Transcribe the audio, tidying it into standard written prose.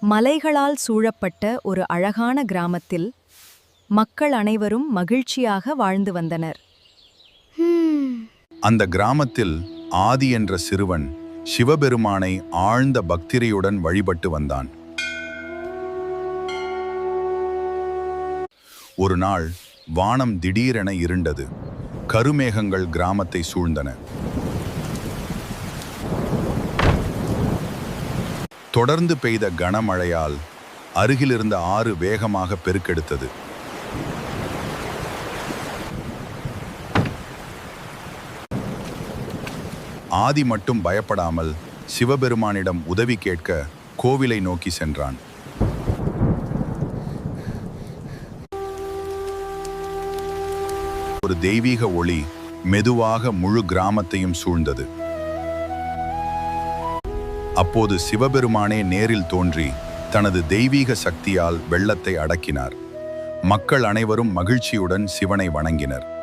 மலைகளால் சூழப்பட்ட ஒரு அழகான கிராமத்தில் மக்கள் அனைவரும் மகிழ்ச்சியாக வாழ்ந்து வந்தனர். அந்த கிராமத்தில் ஆதி என்ற சிறுவன் சிவபெருமானை ஆழ்ந்த பக்திரையுடன் வழிபட்டு வந்தான். ஒரு நாள் வானம் திடீரென இருண்டது. கருமேகங்கள் கிராமத்தை சூழ்ந்தன. தொடர்ந்து பெய்த கனமழையால் அருகிலிருந்த ஆறு வேகமாக பெருக்கெடுத்தது. ஆதி மட்டும் பயப்படாமல் சிவபெருமானிடம் உதவி கேட்க கோவிலை நோக்கி சென்றான். ஒரு தெய்வீக ஒளி மெதுவாக முழு கிராமத்தையும் சூழ்ந்தது. அப்போது சிவபெருமானே நேரில் தோன்றி தனது தெய்வீக சக்தியால் வெள்ளத்தை அடக்கினார். மக்கள் அனைவரும் மகிழ்ச்சியுடன் சிவனை வணங்கினர்.